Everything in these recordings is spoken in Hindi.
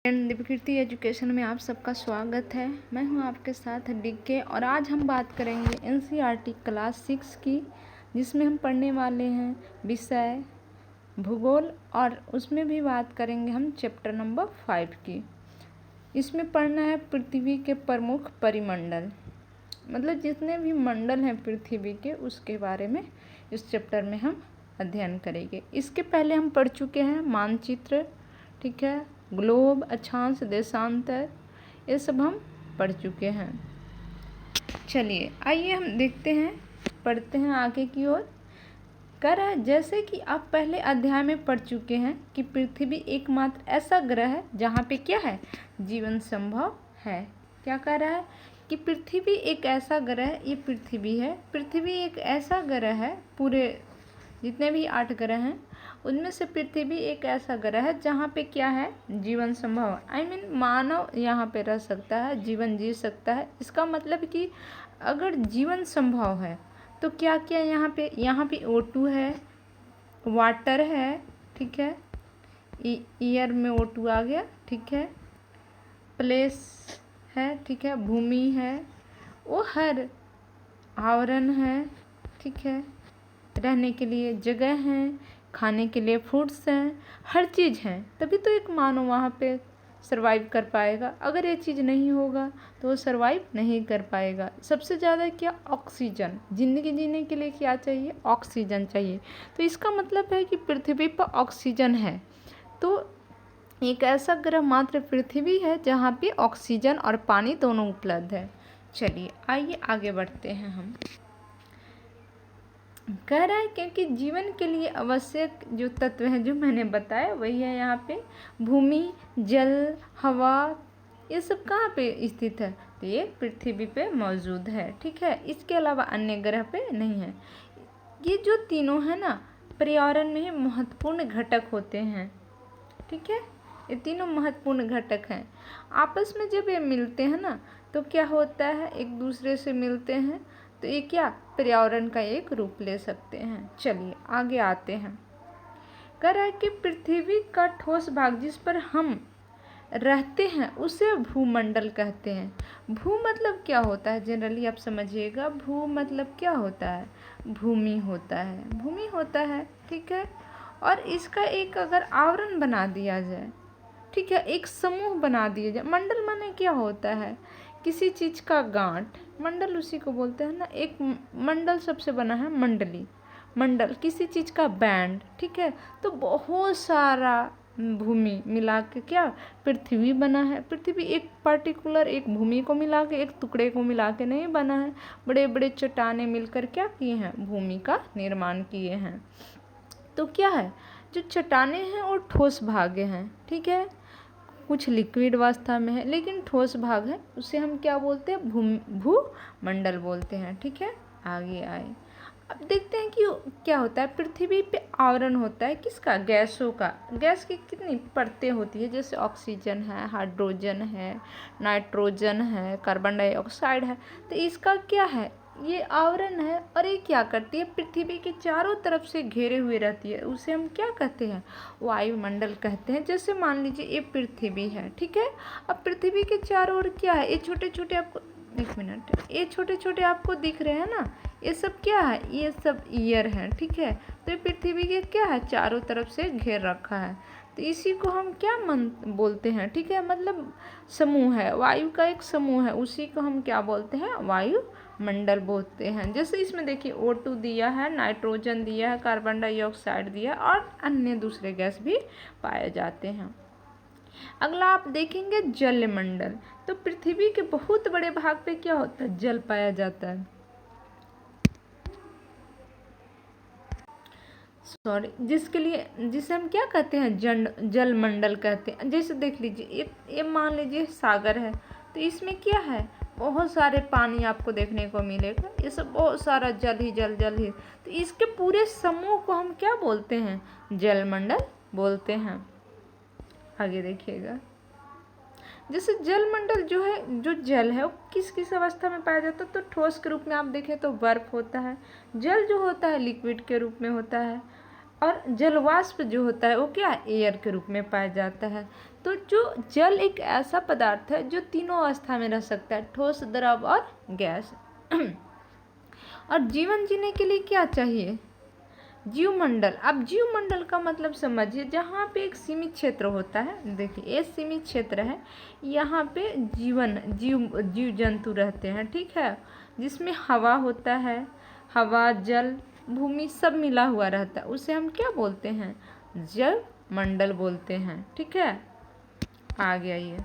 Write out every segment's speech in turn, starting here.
दिव्यकीर्ति एजुकेशन में आप सबका स्वागत है। मैं हूं आपके साथ डीके और आज हम बात करेंगे एनसीईआरटी क्लास 6 की, जिसमें हम पढ़ने वाले हैं विषय भूगोल और उसमें भी बात करेंगे हम चैप्टर नंबर 5 की। इसमें पढ़ना है पृथ्वी के प्रमुख परिमंडल, मतलब जितने भी मंडल हैं पृथ्वी के उसके बारे में इस चैप्टर में हम अध्ययन करेंगे। इसके पहले हम पढ़ चुके हैं मानचित्र, ठीक है, ग्लोब, अक्षांश, देशांतर, ये सब हम पढ़ चुके हैं। चलिए आइए हम देखते हैं, पढ़ते हैं आगे की ओर। कह रहा है जैसे कि आप पहले अध्याय में पढ़ चुके हैं कि पृथ्वी एकमात्र ऐसा ग्रह है जहाँ पे क्या है, जीवन संभव है। क्या कह रहा है कि पृथ्वी एक ऐसा ग्रह, ये पृथ्वी है, पृथ्वी एक ऐसा ग्रह है, पूरे जितने भी 8 ग्रह हैं उनमें से पृथ्वी एक ऐसा ग्रह है जहाँ पे क्या है, जीवन संभव है। मानव यहाँ पे रह सकता है, जीवन जी सकता है। इसका मतलब कि अगर जीवन संभव है तो क्या क्या यहाँ पे O2 है, वाटर है, ठीक है, ईयर में O2 आ गया, ठीक है, प्लेस है, ठीक है, भूमि है, वो हर आवरण है, ठीक है, रहने के लिए जगह है, खाने के लिए फूड्स हैं, हर चीज़ है, तभी तो एक मानव वहाँ पे सरवाइव कर पाएगा। अगर ये चीज़ नहीं होगा तो वो सरवाइव नहीं कर पाएगा। सबसे ज़्यादा क्या, ऑक्सीजन। ज़िंदगी जीने के लिए क्या चाहिए, ऑक्सीजन चाहिए। तो इसका मतलब है कि पृथ्वी पर ऑक्सीजन है। तो एक ऐसा ग्रह मात्र पृथ्वी है जहाँ पे ऑक्सीजन और पानी दोनों उपलब्ध है। चलिए आइए आगे बढ़ते हैं हम। कह रहा है क्योंकि जीवन के लिए आवश्यक जो तत्व हैं जो मैंने बताया वही है यहाँ पे भूमि, जल, हवा, ये सब कहाँ पे स्थित है, तो ये पृथ्वी पे मौजूद है, ठीक है। इसके अलावा अन्य ग्रह पे नहीं है। ये जो तीनों है ना, पर्यावरण में महत्वपूर्ण घटक होते हैं, ठीक है। ये तीनों महत्वपूर्ण घटक हैं। आपस में जब ये मिलते हैं ना तो क्या होता है, एक दूसरे से मिलते हैं तो ये क्या, पर्यावरण का एक रूप ले सकते हैं। चलिए आगे आते हैं। कह रहा है कि पृथ्वी का ठोस भाग जिस पर हम रहते हैं उसे भूमंडल कहते हैं। भू मतलब क्या होता है, जनरली आप समझिएगा, भू मतलब क्या होता है, भूमि होता है, भूमि होता है, ठीक है। और इसका एक अगर आवरण बना दिया जाए, ठीक है, एक समूह बना दिया जाए। मंडल माने क्या होता है, किसी चीज़ का गांठ, मंडल उसी को बोलते हैं ना। एक मंडल सबसे बना है मंडली, मंडल किसी चीज़ का बैंड, ठीक है। तो बहुत सारा भूमि मिला के क्या पृथ्वी बना है। पृथ्वी एक पर्टिकुलर एक भूमि को मिला के, एक टुकड़े को मिला के नहीं बना है। बड़े बड़े चट्टानें मिलकर क्या किए हैं, भूमि का निर्माण किए हैं। तो क्या है, जो चट्टानें हैं वो ठोस भाग हैं, ठीक है, कुछ लिक्विड अवस्था में है लेकिन ठोस भाग है, उसे हम क्या बोलते हैं, भूमंडल बोलते हैं, ठीक है। आगे आए, अब देखते हैं कि क्या होता है। पृथ्वी पे आवरण होता है किसका, गैसों का। गैस की कितनी परतें होती है, जैसे ऑक्सीजन है, हाइड्रोजन है, नाइट्रोजन है, कार्बन डाइऑक्साइड है। तो इसका क्या है, ये आवरण है। और ये क्या करती है, पृथ्वी के चारों तरफ से घेरे हुए रहती है, उसे हम क्या कहते हैं, वायुमंडल कहते हैं। जैसे मान लीजिए ये पृथ्वी है, ठीक है। अब पृथ्वी के चारों ओर क्या है, ये छोटे छोटे आपको, एक मिनट, ये छोटे छोटे आपको दिख रहे हैं ना, ये सब क्या है, ये सब ईयर है, ठीक है। तो ये पृथ्वी के क्या है, चारों तरफ से घेर रखा है। तो इसी को हम क्या बोलते हैं, ठीक है, मतलब समूह है, वायु का एक समूह है, उसी को हम क्या बोलते हैं, वायु मंडल बोलते हैं। जैसे इसमें देखिए O2 दिया है, नाइट्रोजन दिया है, कार्बन डाइऑक्साइड दिया है और अन्य दूसरे गैस भी पाए जाते हैं। अगला आप देखेंगे जलमंडल। तो पृथ्वी के बहुत बड़े भाग पे क्या होता है, जल पाया जाता है, सॉरी, जिसे हम क्या कहते हैं, जलमंडल कहते हैं। जैसे देख लीजिए ये मान लीजिए सागर है, तो इसमें क्या है, बहुत सारे पानी आपको देखने को मिलेगा, ये सब बहुत सारा जल ही जल ही। तो इसके पूरे समूह को हम क्या बोलते हैं, जलमंडल बोलते हैं। आगे देखिएगा, जैसे जलमंडल जो है, जो जल है वो किस किस अवस्था में पाया जाता है, तो ठोस के रूप में आप देखें तो बर्फ होता है, जल जो होता है लिक्विड के रूप में होता है, और जलवाष्प जो होता है वो क्या, एयर के रूप में पाया जाता है। तो जो जल एक ऐसा पदार्थ है जो तीनों अवस्था में रह सकता है, ठोस, द्रव और गैस। और जीवन जीने के लिए क्या चाहिए? जीवमंडल। अब जीवमंडल का मतलब समझिए, जहाँ पे एक सीमित क्षेत्र होता है, देखिए ये सीमित क्षेत्र है, यहाँ पे जीव जंतु रहते हैं, ठीक है, जिसमें हवा होता है, हवा, जल, भूमि सब मिला हुआ रहता है, उसे हम क्या बोलते हैं? जल मंडल बोलते हैं, ठीक है। आगे आइए,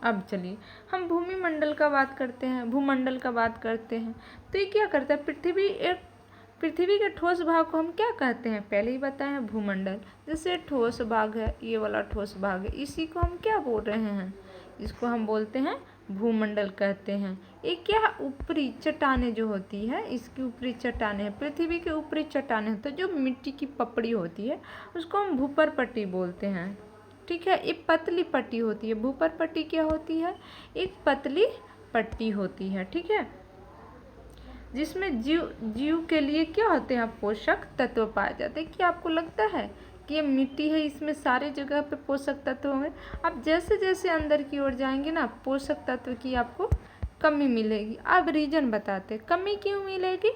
अब चलिए हम भूमि मंडल का बात करते हैं, भूमंडल का बात करते हैं। तो ये क्या करता है? पृथ्वी के ठोस भाग को हम क्या कहते हैं? पहले ही बताए हैं, भूमंडल। जैसे ठोस भाग है, ये वाला ठोस भाग है, इसी को हम क्या बोल रहे हैं? इसको हम बोलते हैं भूमंडल कहते हैं। ये क्या, ऊपरी चट्टानें जो होती है, इसकी ऊपरी चट्टानें हैं, पृथ्वी के ऊपरी चट्टानें होती है, जो मिट्टी की पपड़ी होती है उसको हम भूपर पट्टी बोलते हैं, ठीक है। एक पतली पट्टी होती है, भूपर पट्टी क्या होती है? एक पतली पट्टी होती है, ठीक है, जिसमें जीव के लिए क्या होते हैं? पोषक तत्व पाए जाते हैं। क्या आपको लगता है कि ये मिट्टी है, इसमें सारे जगह पे पोषक तत्व होंगे? आप जैसे जैसे अंदर की ओर जाएंगे ना, पोषक तत्व की आपको कमी मिलेगी। अब रीजन बताते हैं, कमी क्यों मिलेगी?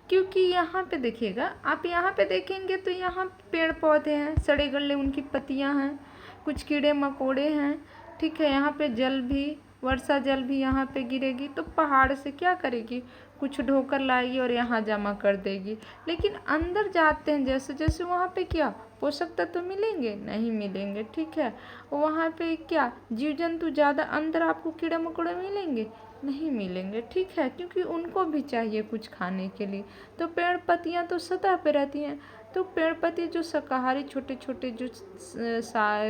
क्योंकि यहाँ पे देखिएगा, आप यहाँ पे देखेंगे तो यहाँ पेड़ पौधे हैं, सड़े गले उनकी पत्तियाँ हैं, कुछ कीड़े मकोड़े हैं, ठीक है। यहाँ पे जल भी, वर्षा जल भी यहाँ पे गिरेगी तो पहाड़ से क्या करेगी? कुछ ढोकर लाएगी और यहाँ जमा कर देगी। लेकिन अंदर जाते हैं जैसे जैसे, वहाँ पे क्या पोषक तत्व मिलेंगे? नहीं मिलेंगे, ठीक है। वहाँ पे क्या जीव जंतु ज़्यादा अंदर आपको कीड़े मकोड़े मिलेंगे? नहीं मिलेंगे, ठीक है, क्योंकि उनको भी चाहिए कुछ खाने के लिए। तो पेड़ पत्तियाँ तो सतह पे रहती हैं, तो पेड़ पत्ती जो शाकाहारी छोटे छोटे जो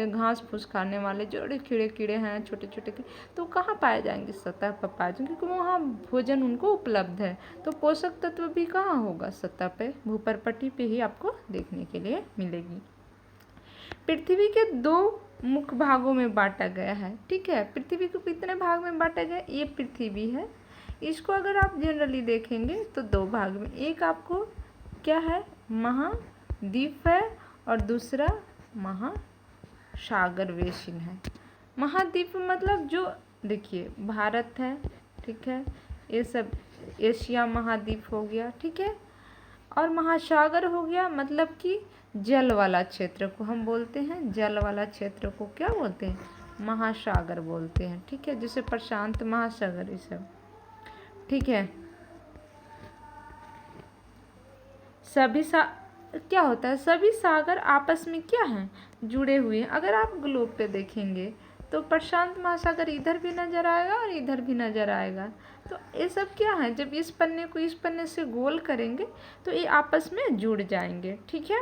घास फूस खाने वाले जो कीड़े हैं, छोटे छोटे तो कहाँ पाए जाएंगे? सतह पर पाए जाएंगे, क्योंकि वहाँ भोजन उनको उपलब्ध है। तो पोषक तत्व भी कहाँ होगा? सतह पे, भूपर पट्टी पे ही आपको देखने के लिए मिलेगी। पृथ्वी के 2 मुख्य भागों में बांटा गया है, ठीक है। पृथ्वी को कितने भाग में बांटा गया? ये पृथ्वी है, इसको अगर आप जनरली देखेंगे तो 2 भाग में, एक आपको क्या है? महाद्वीप है, और दूसरा महासागर बेसिन है। महाद्वीप मतलब जो, देखिए भारत है, ठीक है, ये सब एशिया महाद्वीप हो गया, ठीक है। और महासागर हो गया, मतलब कि जल वाला क्षेत्र को हम बोलते हैं, जल वाला क्षेत्र को क्या बोलते हैं? महासागर बोलते हैं, ठीक है। जैसे प्रशांत महासागर, ये सब, ठीक है। क्या होता है? सभी सागर आपस में क्या हैं? जुड़े हुए हैं। अगर आप ग्लोब पे देखेंगे तो प्रशांत महासागर इधर भी नजर आएगा और इधर भी नजर आएगा। तो ये सब क्या है? जब इस पन्ने को इस पन्ने से गोल करेंगे तो ये आपस में जुड़ जाएंगे, ठीक है।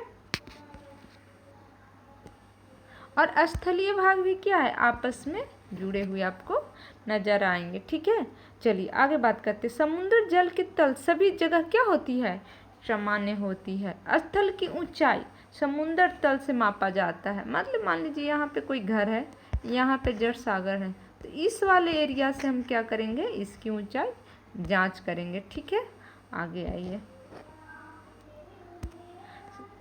और स्थलीय भाग भी क्या है? आपस में जुड़े हुए आपको नजर आएंगे, ठीक है। चलिए आगे बात करते हैं। समुद्र जल के तल सभी जगह क्या होती है? सामान्य होती है। स्थल की ऊंचाई समुद्र तल से मापा जाता है। मतलब मान लीजिए यहाँ पे कोई घर है, यहाँ पे जल सागर है, तो इस वाले एरिया से हम क्या करेंगे? इसकी ऊंचाई जांच करेंगे, ठीक है। आगे आइए,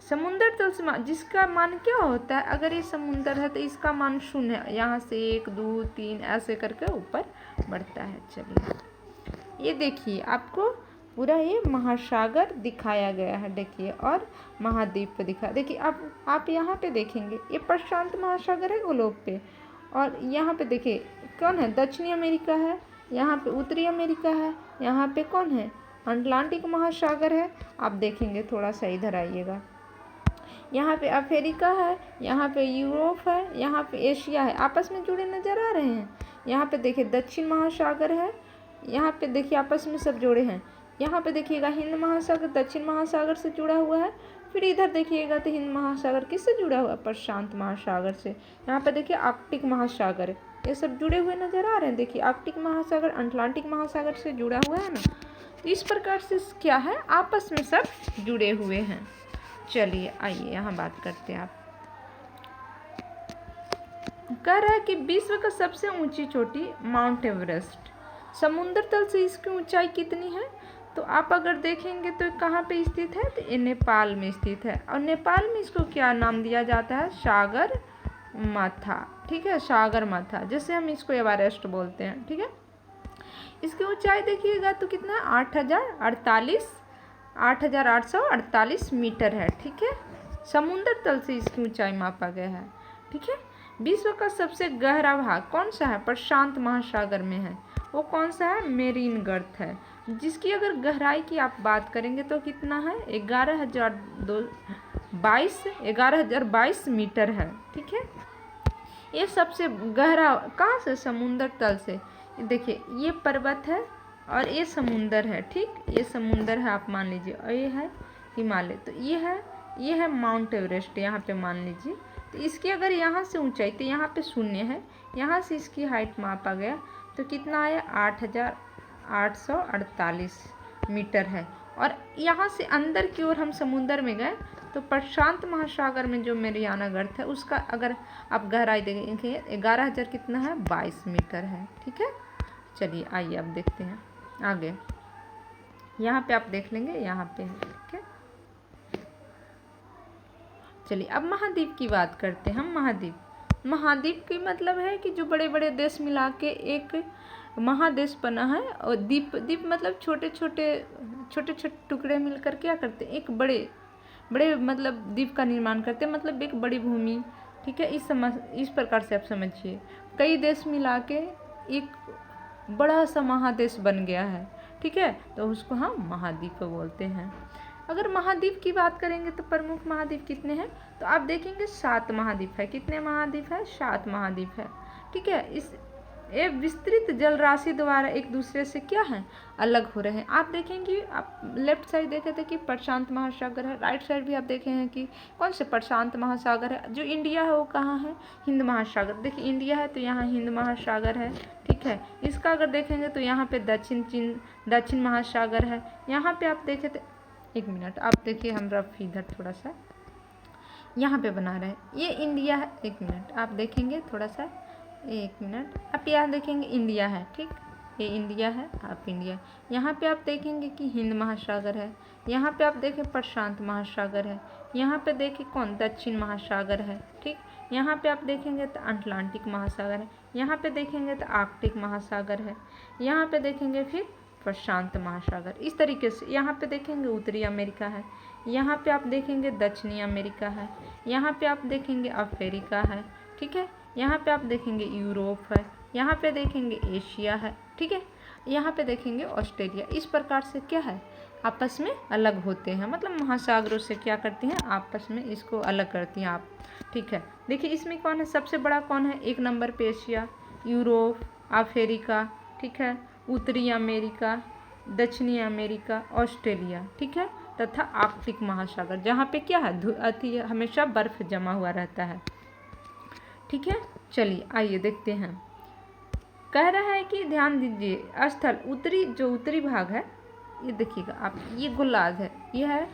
समुद्र तल से जिसका मान क्या होता है? अगर ये समुद्र है तो इसका मान 0 है, यहाँ से 1 2 3 ऐसे करके ऊपर बढ़ता है। चलिए ये देखिए, आपको पूरा ये महासागर दिखाया गया है, देखिए, और महाद्वीप पे दिखा। देखिए आप यहाँ पे देखेंगे, ये प्रशांत महासागर है ग्लोब पे, और यहाँ पे देखिए कौन है? दक्षिणी अमेरिका है, यहाँ पे उत्तरी अमेरिका है, यहाँ पे कौन है? अटलांटिक महासागर है। आप देखेंगे, थोड़ा सा इधर आइएगा, यहाँ पे अफ्रीका है, यहाँ पे यूरोप है, यहाँ पे एशिया है, आपस में जुड़े नज़र आ रहे हैं। यहाँ पे देखिए दक्षिण महासागर है, यहाँ पे देखिए आपस में सब जुड़े हैं। यहाँ पे देखिएगा हिंद महासागर दक्षिण महासागर से जुड़ा हुआ है। फिर इधर देखिएगा तो हिंद महासागर किससे जुड़ा हुआ है? प्रशांत महासागर से। यहाँ पे देखिए आर्कटिक महासागर, ये सब जुड़े हुए नज़र आ रहे हैं। देखिए आर्कटिक महासागर अटलांटिक महासागर से जुड़ा हुआ है ना। तो इस प्रकार से क्या है? आपस में सब जुड़े हुए हैं। चलिए आइए यहाँ बात करते हैं। आप कह रहा है कि विश्व का सबसे ऊंची चोटी माउंट एवरेस्ट, समुद्र तल से इसकी ऊंचाई कितनी है? तो आप अगर देखेंगे तो कहाँ पे स्थित है, तो ये नेपाल में स्थित है। और नेपाल में इसको क्या नाम दिया जाता है, सागर माथा, ठीक है, सागर माथा, जैसे हम इसको एवरेस्ट बोलते हैं, ठीक है। इसकी ऊंचाई देखिएगा तो कितना है, 8,848 मीटर है, ठीक है। समुद्र तल से इसकी ऊंचाई मापा गया है, ठीक है। विश्व का सबसे गहरा भाग कौन सा है, प्रशांत महासागर में है। वो कौन सा है, मेरीन गर्त है, जिसकी अगर गहराई की आप बात करेंगे तो कितना है, 11,022 मीटर है, ठीक है। ये सबसे गहरा कहाँ से, समुद्र तल से। देखिए ये पर्वत है और ये समुंदर है, ठीक, ये समुंदर है आप मान लीजिए, और ये है हिमालय, तो ये है माउंट एवरेस्ट यहाँ पे मान लीजिए। तो इसकी अगर यहाँ से ऊंचाई, तो यहाँ पे 0 है, यहाँ से इसकी हाइट मापा गया तो कितना आया, 8,848 मीटर है। और यहाँ से अंदर की ओर हम समुंदर में गए तो प्रशांत महासागर में जो मेरियाना गर्त है उसका अगर आप गहराई देखेंगे 11,000 कितना है, 22 मीटर है, ठीक है। चलिए आइए अब देखते हैं आगे। यहाँ पे आप देख लेंगे, यहाँ पे है, ठीक है। चलिए अब महाद्वीप की बात करते हैं हम। महाद्वीप की मतलब है कि जो बड़े बड़े देश मिला के एक महादेश बना है। और द्वीप मतलब छोटे छोटे टुकड़े मिलकर क्या करते हैं, एक बड़े मतलब द्वीप का निर्माण करते हैं, मतलब एक बड़ी भूमि, ठीक है। इस प्रकार से आप समझिए, कई देश मिला के एक बड़ा सा महादेश बन गया है, ठीक है, तो उसको हम महाद्वीप बोलते हैं। अगर महाद्वीप की बात करेंगे तो प्रमुख महाद्वीप कितने हैं, तो आप देखेंगे 7 महाद्वीप है। कितने महाद्वीप है, 7 महाद्वीप है, ठीक है। ये विस्तृत जल राशि द्वारा एक दूसरे से क्या है, अलग हो रहे हैं। आप देखेंगे, आप लेफ्ट साइड देखे थे कि प्रशांत महासागर है, राइट साइड भी आप देखे हैं कि कौन से प्रशांत महासागर है। जो इंडिया है वो कहाँ है, हिंद महासागर। देखिए इंडिया है तो यहाँ हिंद महासागर है, ठीक है। इसका अगर देखेंगे तो यहाँ पे दक्षिण महासागर है। यहाँ पे आप देखे थे, एक मिनट आप देखिए, हम रफ इधर थोड़ा सा यहाँ पे बना रहे हैं, ये इंडिया है। एक मिनट आप देखेंगे थोड़ा सा, एक मिनट आप यहाँ देखेंगे इंडिया है, ठीक, ये इंडिया है, आप इंडिया। यहाँ पे आप देखेंगे कि हिंद महासागर है, यहाँ पे आप देखें प्रशांत महासागर है, यहाँ पे देखें कौन, दक्षिण महासागर है, ठीक। यहाँ पे आप देखेंगे तो अटलांटिक महासागर है, यहाँ पे देखेंगे तो आर्कटिक महासागर है, यहाँ पे देखेंगे फिर प्रशांत महासागर। इस तरीके से यहाँ पे देखेंगे उत्तरी अमेरिका है, यहाँ पे आप देखेंगे दक्षिणी अमेरिका है, यहाँ पे आप देखेंगे अफ्रीका है, ठीक है। यहाँ पे आप देखेंगे यूरोप है, यहाँ पे देखेंगे एशिया है, ठीक है। यहाँ पे देखेंगे ऑस्ट्रेलिया। इस प्रकार से क्या है, आपस में अलग होते हैं, मतलब महासागरों से क्या करती हैं, आपस में इसको अलग करती हैं आप, ठीक है। देखिए इसमें कौन है, सबसे बड़ा कौन है, 1 नंबर पे एशिया, यूरोप, अफ्रीका, ठीक है, उत्तरी अमेरिका, दक्षिणी अमेरिका, ऑस्ट्रेलिया, ठीक है, तथा आर्कटिक महासागर, जहाँ पे क्या है, हमेशा बर्फ जमा हुआ रहता है, ठीक है। चलिए आइए देखते हैं। कह रहा है कि ध्यान दीजिए, स्थल उत्तरी भाग है, ये देखिएगा आप, ये गोलार्ध है, ये है,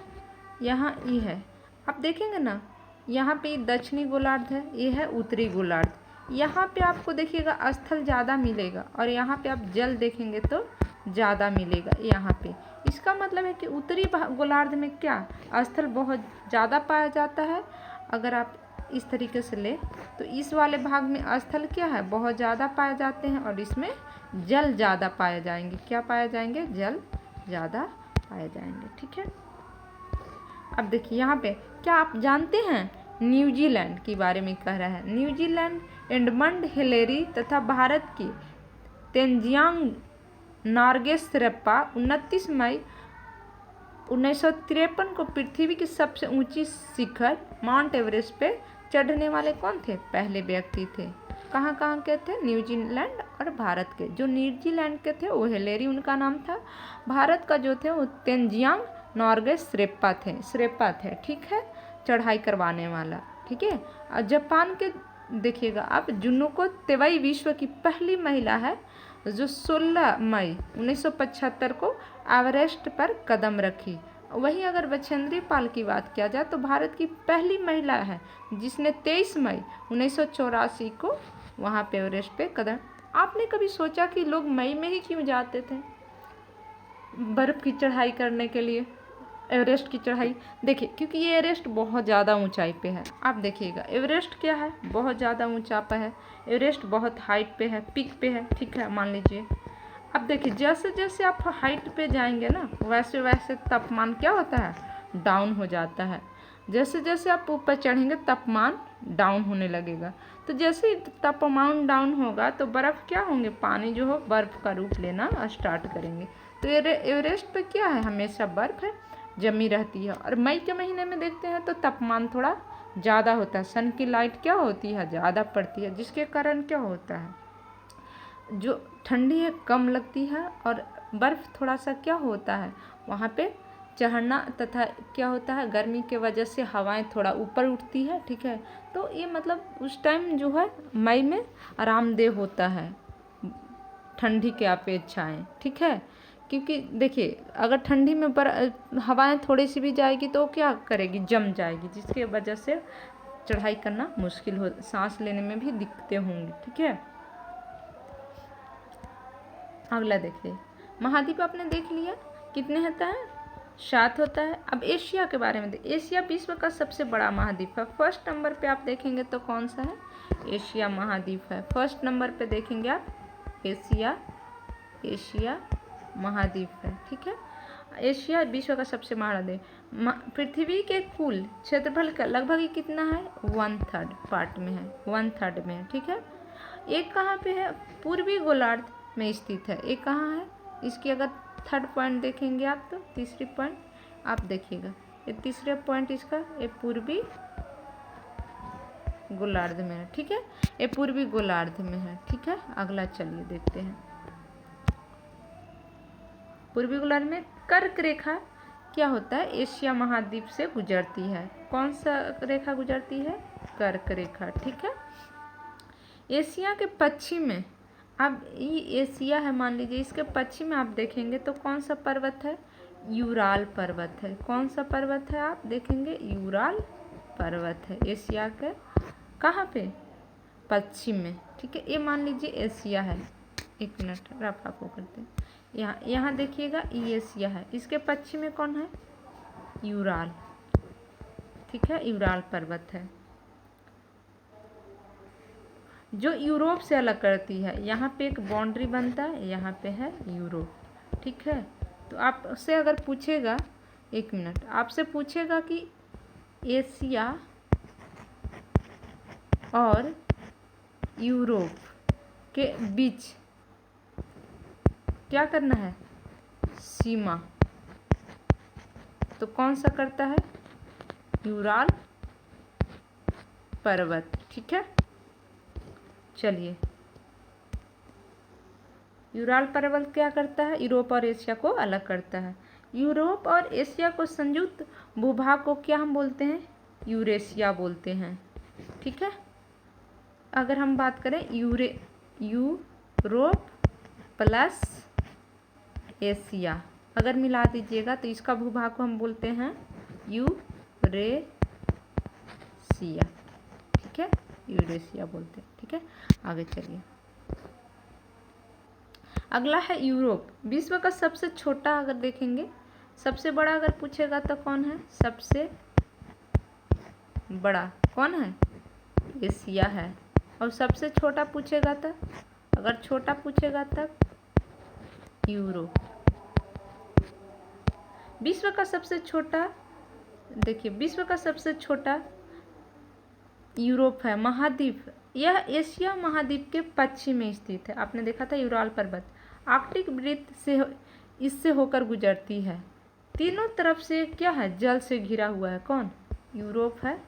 यहाँ ये है, आप देखेंगे ना, यहाँ पे दक्षिणी गोलार्ध है, ये है उत्तरी गोलार्ध। यहाँ पे आपको देखिएगा स्थल ज़्यादा मिलेगा और यहाँ पे आप जल देखेंगे तो ज़्यादा मिलेगा यहाँ पे। इसका मतलब है कि उत्तरी गोलार्ध में क्या, स्थल बहुत ज़्यादा पाया जाता है। अगर आप इस तरीके से ले तो इस वाले भाग में स्थल क्या है, बहुत ज़्यादा पाए जाते हैं और इसमें जल ज़्यादा पाए जाएंगे। क्या पाए जाएंगे, जल ज़्यादा पाए जाएंगे, ठीक है। अब देखिए यहाँ पे क्या आप जानते हैं, न्यूजीलैंड के बारे में कह रहा है। न्यूजीलैंड एडमंड हिलेरी तथा भारत की तेंजियांग नोर्गे शेरपा 29 मई 1953 को पृथ्वी की सबसे ऊंची शिखर माउंट एवरेस्ट पे चढ़ने वाले कौन थे, पहले व्यक्ति थे। कहाँ के थे, न्यूजीलैंड और भारत के। जो न्यूजीलैंड के थे वो हिलेरी उनका नाम था, भारत का जो थे वो तेंजियांग नोर्गे शेरपा थे, ठीक है, चढ़ाई करवाने वाला, ठीक है। और जापान के देखिएगा आप, जुनुको तेवई विश्व की पहली महिला है जो 16 मई 1975 को एवरेस्ट पर कदम रखी। वहीं अगर बछेंद्री पाल की बात किया जाए तो भारत की पहली महिला है जिसने 23 मई 1984 को वहाँ पे एवरेस्ट पे कदम। आपने कभी सोचा कि लोग मई में ही क्यों जाते थे? बर्फ़ की चढ़ाई करने के लिए, एवरेस्ट की चढ़ाई। देखिए क्योंकि ये एवरेस्ट बहुत ज़्यादा ऊंचाई पे है। आप देखिएगा एवरेस्ट क्या है, बहुत ज़्यादा ऊंचा पे है, एवरेस्ट बहुत हाइट पे है, पीक पे है, ठीक है मान लीजिए। अब देखिए जैसे जैसे आप हाइट पे जाएंगे ना वैसे वैसे तापमान क्या होता है, डाउन हो जाता है। जैसे जैसे आप ऊपर चढ़ेंगे तापमान डाउन होने लगेगा। तो जैसे ही तापमान डाउन होगा तो बर्फ़ क्या होंगे, पानी जो हो बर्फ़ का रूप लेना स्टार्ट करेंगे। तो एवरेस्ट पे क्या है, हमेशा बर्फ़ है जमी रहती है। और मई के महीने में देखते हैं तो तापमान थोड़ा ज़्यादा होता है, सन की लाइट क्या होती है, ज़्यादा पड़ती है, जिसके कारण क्या होता है, जो ठंडी है कम लगती है और बर्फ़ थोड़ा सा क्या होता है वहाँ पे चढ़ना, तथा क्या होता है गर्मी के वजह से हवाएं थोड़ा ऊपर उठती है, ठीक है। तो ये मतलब उस टाइम जो है मई में आरामदेह होता है ठंडी के अपेक्षाएँ, ठीक है। क्योंकि देखिए अगर ठंडी में हवाएं थोड़ी सी भी जाएगी तो क्या करेगी, जम जाएगी, जिसके वजह से चढ़ाई करना मुश्किल हो, सांस लेने में भी दिक्कतें होंगी, ठीक है। अगला देखिए, महाद्वीप आपने देख लिया कितने होता है, 7 होता है। अब एशिया के बारे में एशिया विश्व का सबसे बड़ा महाद्वीप है। फर्स्ट नंबर पे आप देखेंगे तो कौन सा है, एशिया महाद्वीप है। फर्स्ट नंबर पे देखेंगे आप एशिया महाद्वीप है, ठीक है। एशिया विश्व का सबसे महाद्वीप। पृथ्वी के कुल क्षेत्रफल का लगभग ही कितना है, 1/3 पार्ट में है, 1/3 में है, ठीक है। एक कहाँ पे है, पूर्वी गोलार्ध में स्थित है। एक कहाँ है, इसकी अगर थर्ड पॉइंट देखेंगे आप तो तीसरी पॉइंट आप देखिएगा, ये तीसरे पॉइंट इसका ये पूर्वी गोलार्ध में है, ठीक है, ये पूर्वी गोलार्ध में है, ठीक है। अगला चलिए देखते हैं, पूर्वी गोलार्ध में कर्क रेखा क्या होता है, एशिया महाद्वीप से गुजरती है। कौन सा रेखा गुजरती है, कर्क रेखा, ठीक है। एशिया के पश्चिम में, अब ये एशिया है मान लीजिए, इसके पश्चिम में आप देखेंगे तो कौन सा पर्वत है, यूराल पर्वत है। कौन सा पर्वत है, आप देखेंगे यूराल पर्वत है एशिया के कहाँ पे, पश्चिम में, ठीक है। ये मान लीजिए एशिया है, एक मिनट रफ आपको करते हैं, यहाँ देखिएगा ये एशिया है, इसके पश्चिम में कौन है, यूराल, ठीक है, यूराल पर्वत है जो यूरोप से अलग करती है। यहाँ पे एक बाउंड्री बनता है, यहाँ पे है यूरोप, ठीक है। तो आपसे अगर पूछेगा, एक मिनट, आपसे पूछेगा कि एशिया और यूरोप के बीच क्या करना है, सीमा, तो कौन सा करता है, यूराल पर्वत, ठीक है। चलिए, यूराल पर्वत क्या करता है, यूरोप और एशिया को अलग करता है। यूरोप और एशिया को संयुक्त भूभाग को क्या हम बोलते हैं, यूरेशिया बोलते हैं, ठीक है। अगर हम बात करें यूरोप प्लस एशिया अगर मिला दीजिएगा तो इसका भूभाग को हम बोलते हैं यूरेशिया, ठीक है, यूरेशिया बोलते हैं, ठीक है। आगे चलिए, अगला है यूरोप, विश्व का सबसे छोटा, अगर देखेंगे सबसे बड़ा अगर पूछेगा तो कौन है, सबसे बड़ा कौन है, एशिया है। और सबसे छोटा पूछेगा तो, अगर छोटा पूछेगा तब यूरोप। विश्व का सबसे छोटा, देखिए विश्व का सबसे छोटा यूरोप है महाद्वीप, यह एशिया महाद्वीप के पश्चिम में स्थित है। आपने देखा था यूराल पर्वत आर्कटिक वृत्त से इससे होकर गुजरती है। तीनों तरफ से क्या है, जल से घिरा हुआ है, कौन, यूरोप है।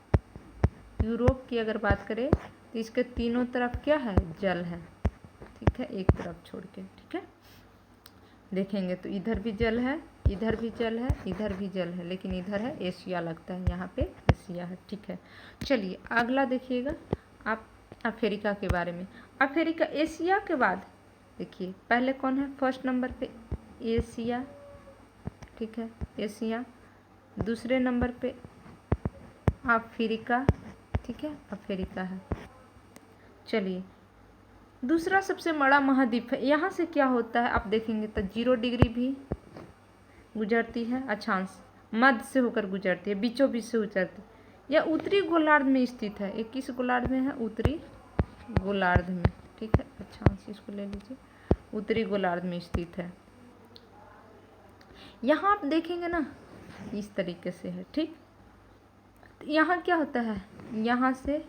यूरोप की अगर बात करें तो इसके तीनों तरफ क्या है, जल है, ठीक है, एक तरफ छोड़ के, ठीक है। देखेंगे तो इधर भी जल है, इधर भी जल है, इधर भी जल है, लेकिन इधर है एशिया लगता है, यहाँ पे एशिया है, ठीक है। चलिए अगला देखिएगा आप अफ्रीका के बारे में। अफ्रीका एशिया के बाद देखिए पहले कौन है, फर्स्ट नंबर पे एशिया, ठीक है, एशिया। दूसरे नंबर पे अफ्रीका, ठीक है, अफ्रीका है। चलिए दूसरा सबसे बड़ा महाद्वीप है, यहाँ से क्या होता है आप देखेंगे तो 0 डिग्री भी गुजरती है, अक्षांश मध्य से होकर गुजरती है, बीचों बीच से गुजरती है। यह उत्तरी गोलार्ध में स्थित है। ये किस गोलार्ध में है? उत्तरी गोलार्ध में, ठीक है। अक्षांश इसको ले लीजिए, उत्तरी गोलार्ध में स्थित है। यहाँ आप देखेंगे ना इस तरीके से है, ठीक। यहाँ क्या होता है, यहाँ से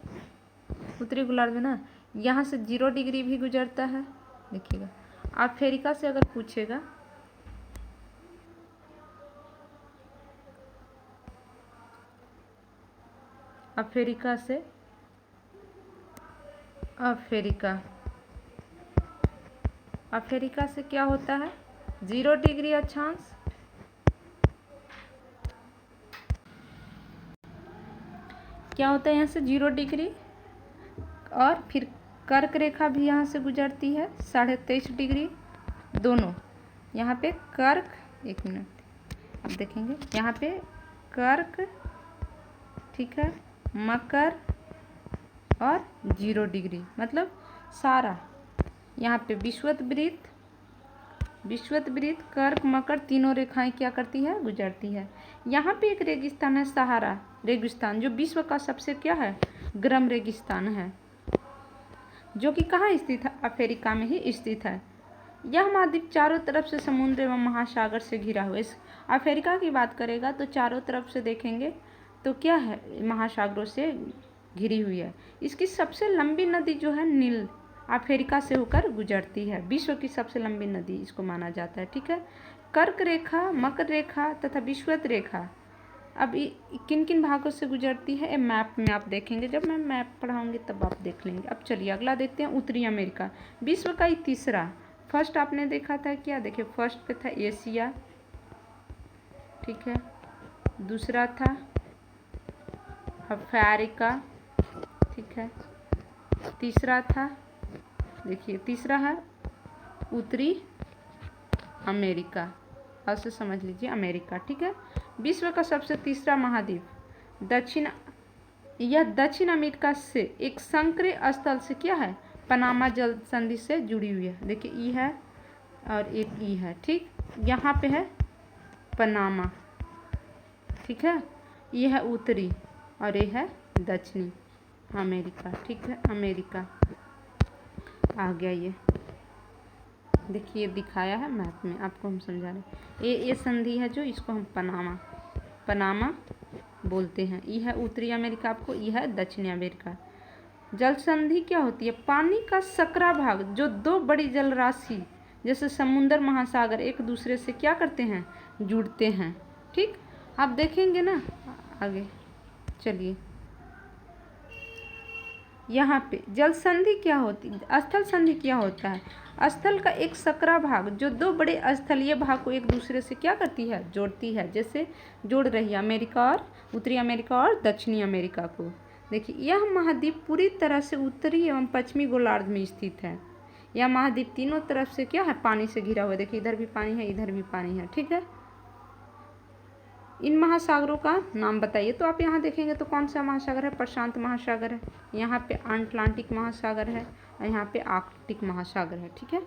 उत्तरी गोलार्ध में ना, यहाँ से 0 डिग्री भी गुजरता है। देखिएगा, अफ्रीका से अगर पूछेगा, अफ्रीका से, अफ्रीका से क्या होता है? 0 डिग्री अक्षांश, क्या होता है यहाँ से 0 डिग्री, और फिर कर्क रेखा भी यहाँ से गुजरती है 23.5 डिग्री, दोनों। यहाँ पे कर्क, 1 मिनट अब देखेंगे, यहाँ पे कर्क, ठीक है, मकर और 0 डिग्री, मतलब सारा यहाँ पे विषुवत वृत्त, कर्क, मकर तीनों रेखाएं क्या करती है? गुजरती है। यहाँ पे एक रेगिस्तान है, सहारा रेगिस्तान, जो विश्व का सबसे क्या है? गर्म रेगिस्तान है, जो कि कहाँ स्थित है? अफ्रीका में ही स्थित है। यह महाद्वीप चारों तरफ से समुद्र एवं महासागर से घिरा हुआ है। इस अफ्रीका की बात करेगा तो चारों तरफ से देखेंगे तो क्या है? महासागरों से घिरी हुई है। इसकी सबसे लंबी नदी जो है नील, अफ्रीका से होकर गुजरती है। विश्व की सबसे लंबी नदी इसको माना जाता है, ठीक है। कर्क रेखा, मकर रेखा तथा विषुवत रेखा अब किन किन भागों से गुजरती है? मैप में आप देखेंगे, जब मैं मैप पढ़ाऊंगी तब आप देख लेंगे। अब चलिए अगला देखते हैं, उत्तरी अमेरिका, विश्व का ही तीसरा। फर्स्ट आपने देखा था क्या? देखिए, फर्स्ट पे था एशिया, ठीक है, दूसरा था अफ्रीका, ठीक है, तीसरा था, देखिए तीसरा है उत्तरी अमेरिका, ऐसे समझ लीजिए अमेरिका, ठीक है। विश्व का सबसे तीसरा महाद्वीप यह दक्षिण अमेरिका से एक संक्रिय स्थल से क्या है? पनामा जल संधि से जुड़ी हुई है। देखिए ई है और एक ई है, ठीक। यहाँ पे है पनामा, ठीक है, ये है उत्तरी और ये है दक्षिणी अमेरिका, ठीक है। अमेरिका आ गया, ये देखिए दिखाया है मैप में, आपको हम समझा रहे। ये संधि है जो, इसको हम पनामा बोलते हैं। ये है उत्तरी अमेरिका, आपको ये है दक्षिणी अमेरिका। जल संधि क्या होती है? पानी का सकरा भाग जो 2 बड़ी जल राशि जैसे समुद्र, महासागर एक दूसरे से क्या करते हैं? जुड़ते हैं, ठीक। आप देखेंगे ना आगे, चलिए यहाँ पे जल संधि क्या होती है? स्थल संधि क्या होता है? स्थल का एक सकरा भाग जो 2 बड़े स्थलीय भाग को एक दूसरे से क्या करती है? जोड़ती है। जैसे जोड़ रही है अमेरिका और उत्तरी अमेरिका और दक्षिणी अमेरिका को। देखिए, यह महाद्वीप पूरी तरह से उत्तरी एवं पश्चिमी गोलार्ध में स्थित है। यह महाद्वीप तीनों तरफ से क्या है? पानी से घिरा हुआ है। देखिए, इधर भी पानी है, इधर भी पानी है, ठीक है। इन महासागरों का नाम बताइए। तो आप यहाँ देखेंगे तो कौन सा महासागर है? प्रशांत महासागर है, यहाँ पे अटलांटिक महासागर है और यहाँ पे आर्कटिक महासागर है, ठीक है।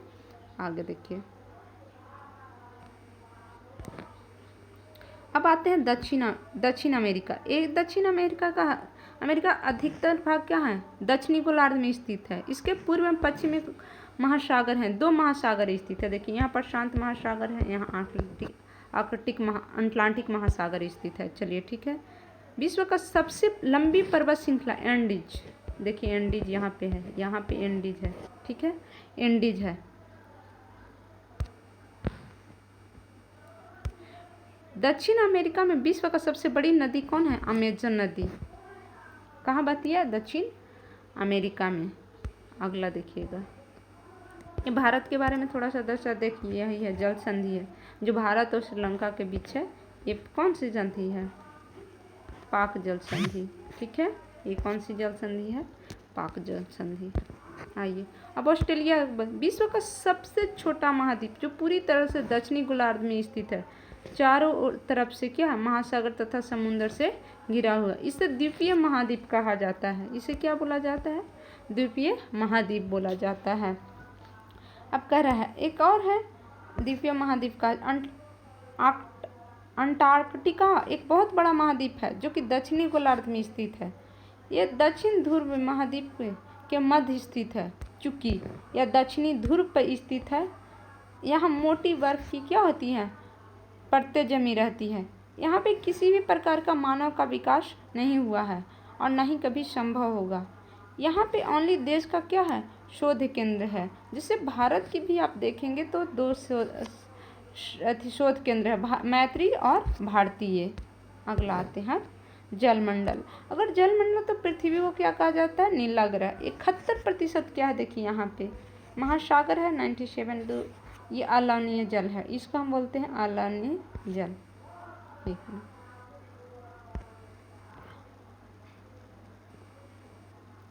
आगे देखिए, अब आते हैं दक्षिण अमेरिका। एक दक्षिण अमेरिका अधिकतर भाग क्या है? दक्षिणी गोलार्ध में स्थित है। इसके पूर्व में पश्चिमी महासागर हैं, 2 महासागर स्थित है। देखिए, यहाँ प्रशांत महासागर है, यहाँ अटलांटिक महासागर स्थित है। चलिए, ठीक है। विश्व का सबसे लंबी पर्वत श्रृंखला एंडीज, देखिए एंडीज यहाँ पे है, यहाँ पे एंडीज है, ठीक है, एंडीज है। दक्षिण अमेरिका में विश्व का सबसे बड़ी नदी कौन है? अमेजन नदी। कहाँ बहती है? दक्षिण अमेरिका में। अगला देखिएगा, ये भारत के बारे में थोड़ा सा दर्शा देखिए, यही है जल संधि है जो भारत और श्रीलंका के बीच है। ये कौन सी संधि है? पाक जल संधि, ठीक है। ये कौन सी जल संधि है? पाक जल संधि। आइए, अब ऑस्ट्रेलिया, विश्व का सबसे छोटा महाद्वीप जो पूरी तरह से दक्षिणी गोलार्ध में स्थित है, चारों तरफ से क्या? महासागर तथा समुद्र से घिरा हुआ। इसे द्वीपीय महाद्वीप कहा जाता है। इसे क्या बोला जाता है? द्वीपीय महाद्वीप बोला जाता है। अब कह रहा है एक और है द्वीपीय महाद्वीप का अंटार्कटिका एक बहुत बड़ा महाद्वीप है जो कि दक्षिणी गोलार्ध में स्थित है। ये दक्षिण ध्रुव महाद्वीप के मध्य स्थित है। चूंकि यह दक्षिणी ध्रुव पर स्थित है, यहाँ मोटी बर्फ की क्या होती है, परतें जमी रहती है। यहाँ पे किसी भी प्रकार का मानव का विकास नहीं हुआ है और न ही कभी संभव होगा। यहाँ पे ओनली देश का क्या है, शोध केंद्र है। जैसे भारत की भी आप देखेंगे तो दो शोध केंद्र है, मैत्री और भारतीय। अगला आते हैं जलमंडल। अगर जलमंडल तो पृथ्वी को क्या कहा जाता है, नीला ग्रह। 71% क्या है, देखिए यहाँ पे महासागर है 97, तो ये अलवणीय जल है, इसको हम बोलते हैं अलवणीय जल। देखिए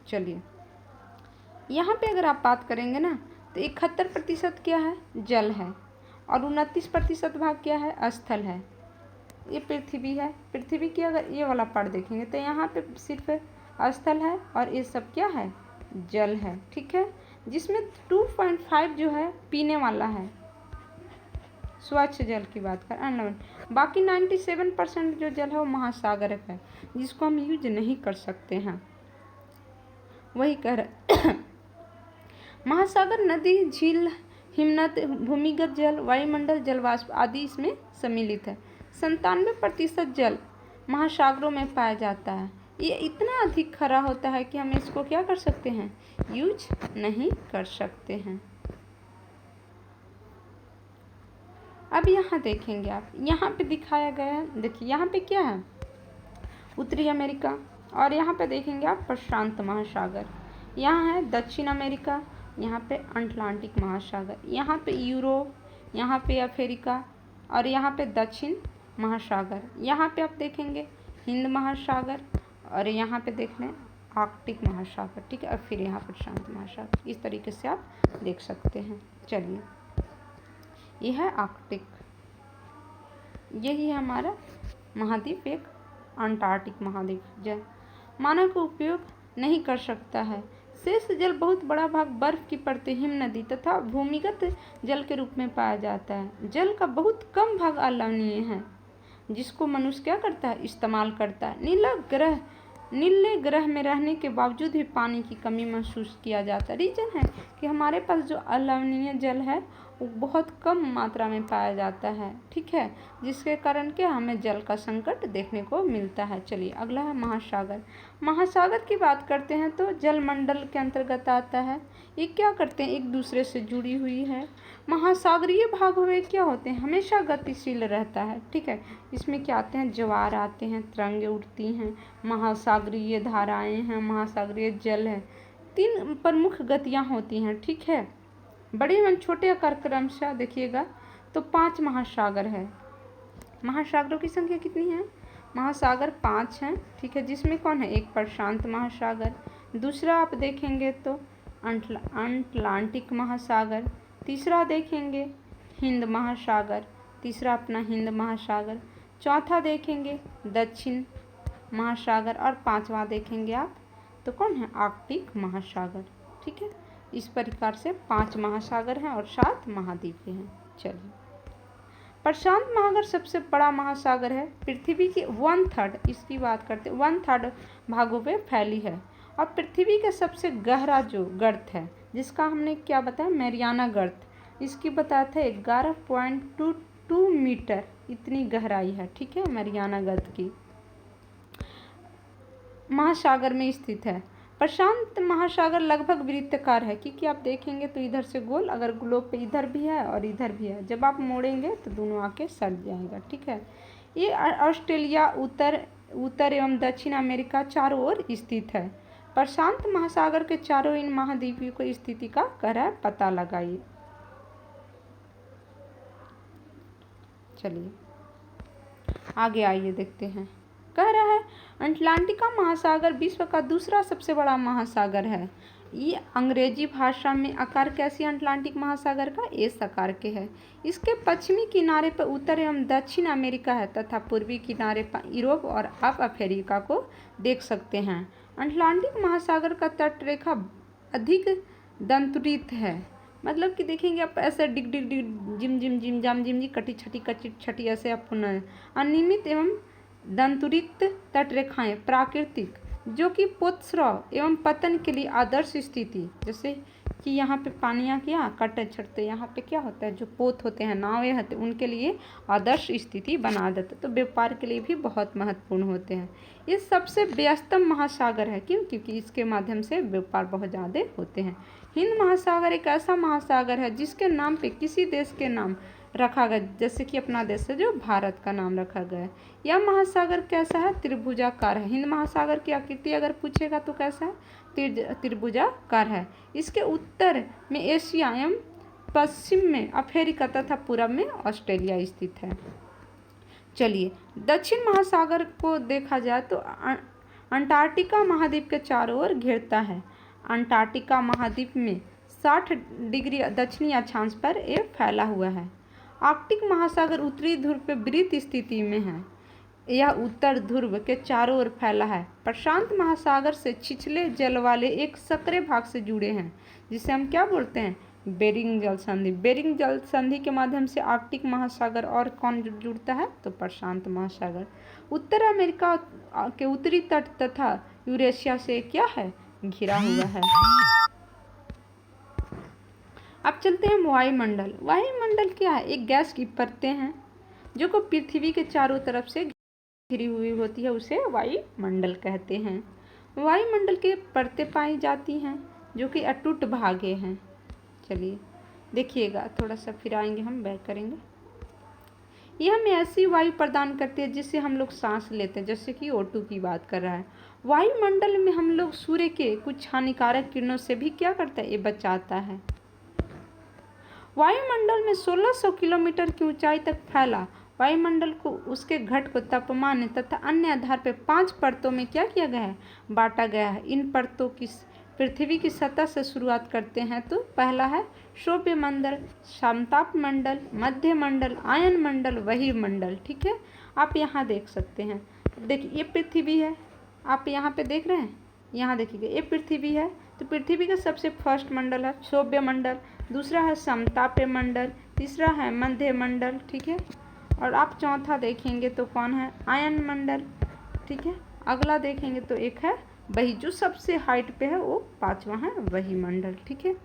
चलिए यहाँ पे अगर आप बात करेंगे ना तो 71% क्या है, जल है, और 29% भाग क्या है, स्थल है। ये पृथ्वी है। पृथ्वी की अगर ये वाला पार्ट देखेंगे तो यहाँ पे सिर्फ स्थल है और ये सब क्या है, जल है। ठीक है, जिसमें 2.5 जो है पीने वाला है, स्वच्छ जल की बात कर अनलवण। बाकी 97% जो जल है वो महासागर है, जिसको हम यूज नहीं कर सकते हैं। वही कह रहे महासागर नदी, झील, हिमनद, भूमिगत जल, वायुमंडल, जलवाष्प आदि इसमें सम्मिलित है। 97% जल महासागरों में पाया जाता है। ये इतना अधिक खरा होता है कि हम इसको क्या कर सकते हैं, यूज नहीं कर सकते हैं। अब यहाँ देखेंगे आप, यहाँ पे दिखाया गया है, देखिए यहाँ पे क्या है, उत्तरी अमेरिका, और यहाँ पे देखेंगे आप प्रशांत महासागर। यहाँ है दक्षिण अमेरिका, यहाँ पे अटलांटिक महासागर, यहाँ पे यूरोप, यहाँ पे अफ्रीका, और यहाँ पे दक्षिण महासागर। यहाँ पे आप देखेंगे हिंद महासागर, और यहाँ पे देख लें आर्कटिक महासागर। ठीक है, और फिर यहाँ पर प्रशांत महासागर। इस तरीके से आप देख सकते हैं। चलिए, यह है आर्कटिक, यही है हमारा महाद्वीप, एक अंटार्कटिक महाद्वीप। जल मानव का उपयोग नहीं कर सकता है। शेष जल बहुत बड़ा भाग बर्फ की परतें, हिम नदी तथा भूमिगत जल के रूप में पाया जाता है। जल का बहुत कम भाग अलवणीय है, जिसको मनुष्य क्या करता है, इस्तेमाल करता है। नीले ग्रह में रहने के बावजूद भी पानी की कमी महसूस किया जाता है। रीजन है कि हमारे पास जो अलवणीय जल है वो बहुत कम मात्रा में पाया जाता है। ठीक है, जिसके कारण क्या हमें जल का संकट देखने को मिलता है। चलिए अगला है महासागर। महासागर की बात करते हैं तो जलमंडल के अंतर्गत आता है। ये क्या करते हैं, एक दूसरे से जुड़ी हुई है। महासागरीय भाग हुए क्या होते हैं, हमेशा गतिशील रहता है। ठीक है, इसमें क्या आते हैं, ज्वार आते हैं, तरंगें उठती हैं, महासागरीय धाराएं हैं, महासागरीय जल है। 3 प्रमुख गतियाँ होती हैं। ठीक है, बड़े एवं छोटे आकार क्रमशः देखिएगा तो 5 महासागर है। महासागरों की संख्या कितनी है, महासागर 5 हैं। ठीक है, जिसमें कौन है, एक प्रशांत महासागर, दूसरा आप देखेंगे तो अटलांटिक महासागर, तीसरा देखेंगे हिंद महासागर, तीसरा अपना हिंद महासागर, चौथा देखेंगे दक्षिण महासागर, और 5वां देखेंगे आप तो कौन है, आर्कटिक महासागर। ठीक है, इस प्रकार से 5 महासागर हैं और 7 महाद्वीप हैं। चलिए, प्रशांत महासागर सबसे बड़ा महासागर है। पृथ्वी की 1/3, इसकी बात करते हैं, 1/3 भागों पे फैली है। और पृथ्वी का सबसे गहरा जो गर्त है, जिसका हमने क्या बताया, मैरियाना गर्त, इसकी बताया था 11.22 मीटर, इतनी गहराई है। ठीक है, मैरियाना गर्त की महासागर में स्थित है। प्रशांत महासागर लगभग वृत्ताकार है, क्योंकि आप देखेंगे तो इधर से गोल, अगर ग्लोब पे इधर भी है और इधर भी है, जब आप मोड़ेंगे तो दोनों आके सट जाएगा। ठीक है, ये ऑस्ट्रेलिया, उत्तर एवं दक्षिण अमेरिका चारों ओर स्थित है। प्रशांत महासागर के चारों इन महाद्वीपों को स्थिति का गहरा पता लगाइए। चलिए आगे आइए, देखते हैं। कह रहा है अटलांटिका महासागर विश्व का दूसरा सबसे बड़ा महासागर है। ये अंग्रेजी भाषा में आकार कैसी, अटलांटिक महासागर का एस आकार के है। इसके पश्चिमी किनारे पर उत्तर एवं दक्षिण अमेरिका है तथा पूर्वी किनारे पर यूरोप और आप अफ्रीका को देख सकते हैं। अटलांटिक महासागर का तट रेखा अधिक दंतुरित है, मतलब कि देखेंगे आप ऐसे डिग डिग डिग जिम जिम जिम जाम जिम जी कटी छटी ऐसे आपको न अनियमित एवं दंतुरित तटरेखाएं प्राकृतिक जो कि पोतस्राव एवं पतन के लिए आदर्श स्थिति, जैसे कि यहाँ पे पानियाँ क्या कटे छटते, यहाँ पे क्या होता है जो पोत होते हैं नावें होते हैं उनके लिए आदर्श स्थिति बना देते, तो व्यापार के लिए भी बहुत महत्वपूर्ण होते हैं। ये सबसे व्यस्तम महासागर है, क्यों? क्योंकि इसके माध्यम से व्यापार बहुत ज़्यादा होते हैं। हिंद महासागर एक ऐसा महासागर है जिसके नाम पे किसी देश के नाम रखा गया, जैसे कि अपना देश है जो भारत का नाम रखा गया है। यह महासागर कैसा है? त्रिभुजाकार है। हिंद महासागर की आकृति अगर पूछेगा तो कैसा है? त्रिभुजाकार है। इसके उत्तर में एशिया एवं पश्चिम में अफ्रीका तथा पूर्व में ऑस्ट्रेलिया स्थित है। चलिए, दक्षिण महासागर को देखा जाए तो अंटार्कटिका महाद्वीप के चारों ओर घेरता है। अंटार्कटिका महाद्वीप में 60 डिग्री दक्षिणी अक्षांश पर यह फैला हुआ है। आर्कटिक महासागर उत्तरी ध्रुव पे वृत्त स्थिति में है। यह उत्तर ध्रुव के चारों ओर फैला है। प्रशांत महासागर से छिछले जल वाले एक संकरे भाग से जुड़े हैं, जिसे हम क्या बोलते हैं? बेरिंग जल संधि। बेरिंग जल संधि के माध्यम से आर्कटिक महासागर और कौन जुड़ता है? तो प्रशांत महासागर। उत्तर अमेरिका के उत्तरी तट तथा यूरेशिया से क्या है? घिरा हुआ है। अब चलते हैं वायुमंडल। वायुमंडल क्या है? एक गैस की परतें हैं जो को पृथ्वी के चारों तरफ से घिरी हुई होती है, उसे वायुमंडल कहते हैं। वायुमंडल के परतें पाई जाती हैं जो कि अटूट भागे हैं। चलिए देखिएगा, थोड़ा सा फिर आएंगे हम बैक करेंगे। यह हमें ऐसी वायु प्रदान करती है जिससे हम लोग सांस लेते हैं, जैसे कि O2 की बात कर रहा है। वायुमंडल में हम लोग सूर्य के कुछ हानिकारक किरणों से भी क्या करता है? ये बचाता है। वायुमंडल में 1600 किलोमीटर की ऊंचाई तक फैला वायुमंडल को उसके घट को तापमान तथा अन्य आधार पर 5 परतों में क्या किया गया है? बांटा गया है। इन परतों की पृथ्वी की सतह से शुरुआत करते हैं तो पहला है श्रोव्य मंडल, समताप मंडल, मध्य मंडल, आयन मंडल, वह्निमंडल। ठीक है, आप यहाँ देख सकते हैं। देखिए ये पृथ्वी है, आप यहाँ पे देख रहे हैं, यहाँ देखिएगा ये पृथ्वी है। तो पृथ्वी का सबसे फर्स्ट मंडल है श्रोव्य मंडल, दूसरा है समताप मंडल, तीसरा है मध्य मंडल। ठीक है, और आप चौथा देखेंगे तो कौन है? आयन मंडल। ठीक है, अगला देखेंगे तो एक है वही, जो सबसे हाइट पे है वो 5वां है वह्निमंडल। ठीक है,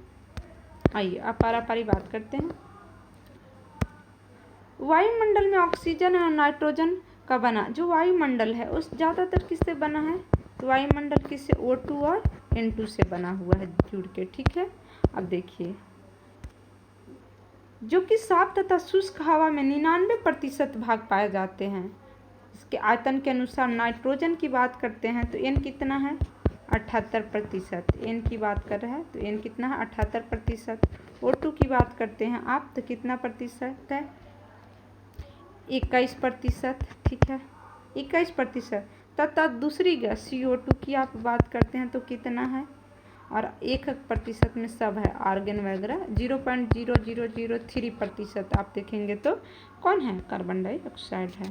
आइए आप पारी बात करते हैं। वायुमंडल में ऑक्सीजन और नाइट्रोजन का बना जो वायुमंडल है उस ज़्यादातर किससे बना है? तो वायुमंडल किससे? O2 और N2 से बना हुआ है जुड़ के। ठीक है, अब देखिए जो कि साफ तथा शुष्क हवा में 99% भाग पाए जाते हैं। इसके आयतन के अनुसार नाइट्रोजन की बात करते हैं तो N कितना है? 78%। N की बात कर रहे हैं तो N कितना है? 78%। O2 की बात करते हैं आप तो कितना प्रतिशत है? 21%। ठीक है, 21%। तथा दूसरी गैस CO2 की आप बात करते हैं तो कितना है? और 1% में सब है आर्गन वगैरह। 0.0003% आप देखेंगे तो कौन है? कार्बन डाइऑक्साइड है।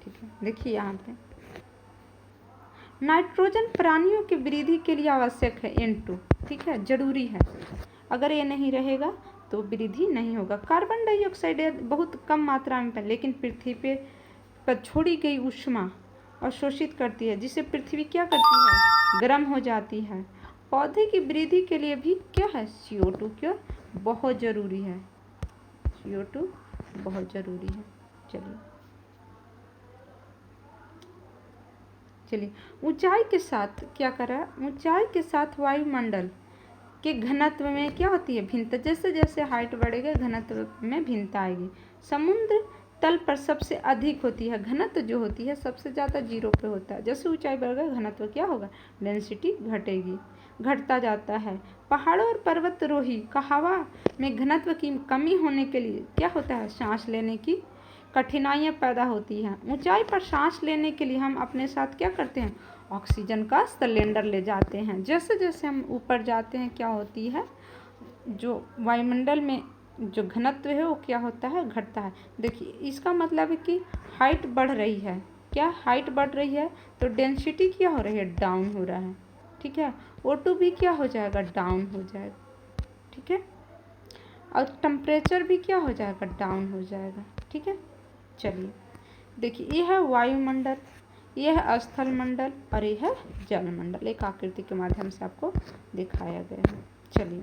ठीक है, देखिए यहाँ पे नाइट्रोजन प्राणियों की वृद्धि के लिए आवश्यक है N2। ठीक है, जरूरी है, अगर ये नहीं रहेगा तो वृद्धि नहीं होगा। कार्बन डाइऑक्साइड बहुत कम मात्रा में लेकिन पृथ्वी पर छोड़ी गई ऊष्मा अवशोषित करती है, जिससे पृथ्वी क्या करती है? गर्म हो जाती है। पौधे की वृद्धि के लिए भी क्या है? CO2 क्या बहुत ज़रूरी है? CO2 बहुत ज़रूरी है। चलिए ऊंचाई के साथ क्या कर रहा है? ऊंचाई के साथ वायुमंडल के घनत्व में क्या होती है? भिन्नता। जैसे जैसे हाइट बढ़ेगा घनत्व में भिन्नता आएगी। समुद्र तल पर सबसे अधिक होती है, घनत्व जो होती है सबसे ज़्यादा 0 पे होता है। जैसे ऊंचाई बढ़ेगा घनत्व क्या होगा? डेंसिटी घटेगी, घटता जाता है। पहाड़ों और पर्वतारोही का हवा में घनत्व की कमी होने के लिए क्या होता है? सांस लेने की कठिनाइयाँ पैदा होती हैं। ऊंचाई पर सांस लेने के लिए हम अपने साथ क्या करते हैं? ऑक्सीजन का सिलेंडर ले जाते हैं। जैसे जैसे हम ऊपर जाते हैं क्या होती है? जो वायुमंडल में जो घनत्व है वो क्या होता है? घटता है। देखिए इसका मतलब है कि हाइट बढ़ रही है। क्या हाइट बढ़ रही है तो डेंसिटी क्या हो रही है? डाउन हो रहा है। ठीक है, O2 भी क्या हो जाएगा? डाउन हो जाएगा। ठीक है, और टेम्परेचर भी क्या हो जाएगा, डाउन हो जाएगा। ठीक है, चलिए देखिए, ये है वायुमंडल, ये है स्थल मंडल और ये है जलमंडल। एक आकृति के माध्यम से आपको दिखाया गया है। चलिए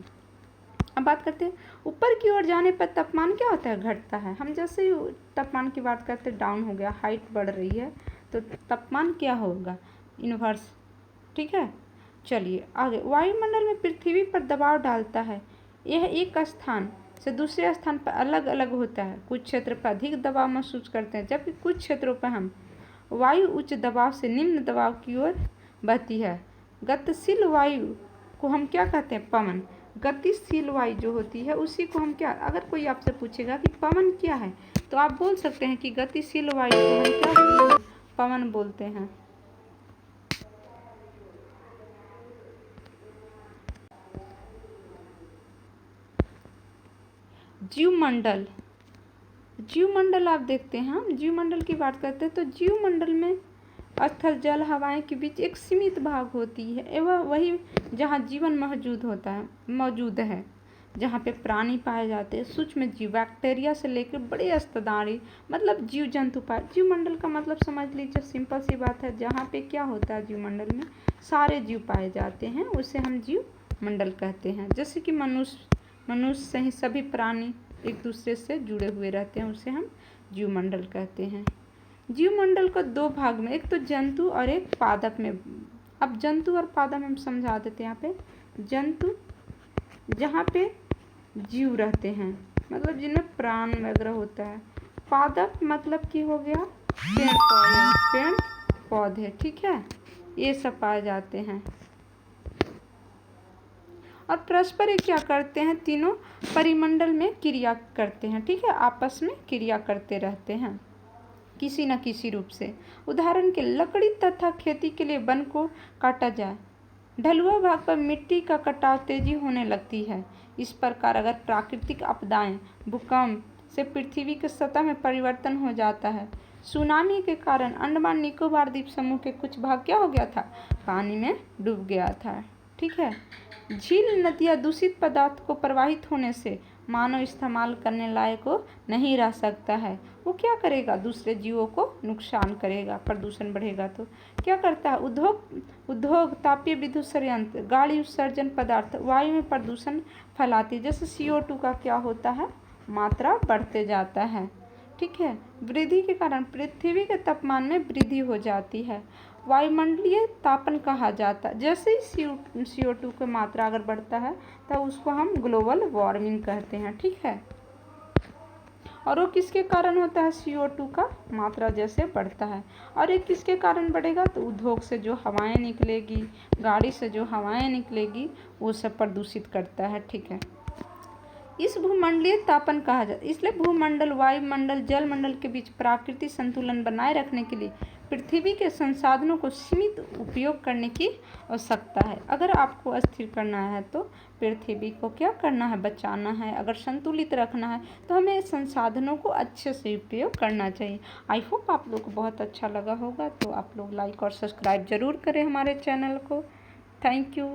अब बात करते हैं, ऊपर की ओर जाने पर तापमान क्या होता है, घटता है। हम जैसे ही तापमान की बात करते हैं, डाउन हो गया, हाइट बढ़ रही है, तो तापमान क्या होगा, इन्वर्स। ठीक है, चलिए आगे, वायुमंडल में पृथ्वी पर दबाव डालता है। यह एक स्थान से दूसरे स्थान पर अलग अलग होता है। कुछ क्षेत्र पर अधिक दबाव महसूस करते हैं, जबकि कुछ क्षेत्रों पर हम वायु उच्च दबाव से निम्न दबाव की ओर बहती है। गतिशील वायु को हम क्या कहते हैं, पवन। गतिशील वायु जो होती है उसी को हम क्या, अगर कोई आपसे पूछेगा कि पवन क्या है, तो आप बोल सकते हैं कि गतिशील वायु को हम क्या, पवन बोलते हैं। जीवमंडल, जीवमंडल आप देखते हैं, हम जीवमंडल की बात करते हैं तो जीवमंडल में स्थल जल हवाएं के बीच एक सीमित भाग होती है, एवं वही जहाँ जीवन मौजूद है, जहाँ पे प्राणी पाए जाते हैं, सूक्ष्म जीव, बैक्टीरिया से लेकर बड़े स्तनधारी मतलब जीव जंतु पाए। जीवमंडल का मतलब समझ लीजिए, सिंपल सी बात है, जहाँ पे क्या होता है, जीवमंडल में सारे जीव पाए जाते हैं, उसे हम जीवमंडल कहते हैं। जैसे कि मनुष्य से ही सभी प्राणी एक दूसरे से जुड़े हुए रहते हैं, उसे हम जीवमंडल कहते हैं। जीवमंडल को दो भाग में, एक तो जंतु और एक पादप में। अब जंतु और पादप में हम समझा देते हैं। यहाँ पे जंतु जहाँ पे जीव रहते हैं, मतलब जिनमें प्राण वगैरह होता है। पादप मतलब कि हो गया पेड़ पौधे, ठीक है, ये सब पाए जाते हैं। और परस्पर ये क्या करते हैं, तीनों परिमंडल में क्रिया करते हैं। ठीक है, आपस में क्रिया करते रहते हैं किसी न किसी रूप से। उदाहरण के लकड़ी तथा खेती के लिए वन को काटा जाए, ढलुआ भाग पर मिट्टी का कटाव तेजी होने लगती है। इस प्रकार अगर प्राकृतिक आपदाएं, भूकंप से पृथ्वी की सतह में परिवर्तन हो जाता है, सुनामी के कारण अंडमान निकोबार द्वीप समूह के कुछ भाग क्या हो गया था, पानी में डूब गया था। ठीक है, झील नदियाँ दूषित पदार्थ को प्रवाहित होने से मानव इस्तेमाल करने लायक को नहीं रह सकता है। वो क्या करेगा, दूसरे जीवों को नुकसान करेगा, प्रदूषण बढ़ेगा तो क्या करता है, उद्योग, तापीय विद्युत संयंत्र, गाड़ी उत्सर्जन पदार्थ वायु में प्रदूषण फैलाती है। जैसे CO2 का क्या होता है, मात्रा बढ़ते जाता है। ठीक है, वृद्धि के कारण पृथ्वी के तापमान में वृद्धि हो जाती है, वायुमंडलीय तापन कहा जाता है। जैसे ही CO2 की मात्रा अगर बढ़ता है तो उसको हम ग्लोबल वार्मिंग कहते हैं। ठीक है, और वो किसके कारण होता है, CO2 का मात्रा जैसे बढ़ता है। और ये किसके कारण बढ़ेगा, तो उद्योग से जो हवाएं निकलेगी, गाड़ी से जो हवाएं निकलेगी, वो सब प्रदूषित करता है। ठीक है, इस भूमंडलीय तापन कहा जाता है। इसलिए भूमंडल, वायुमंडल, जलमंडल के बीच प्राकृतिक संतुलन बनाए रखने के लिए पृथ्वी के संसाधनों को सीमित उपयोग करने की आवश्यकता है। अगर आपको अस्थिर करना है तो पृथ्वी को क्या करना है, बचाना है। अगर संतुलित रखना है तो हमें संसाधनों को अच्छे से उपयोग करना चाहिए। आई होप आप लोग को बहुत अच्छा लगा होगा, तो आप लोग लाइक और सब्सक्राइब जरूर करें हमारे चैनल को। Thank you.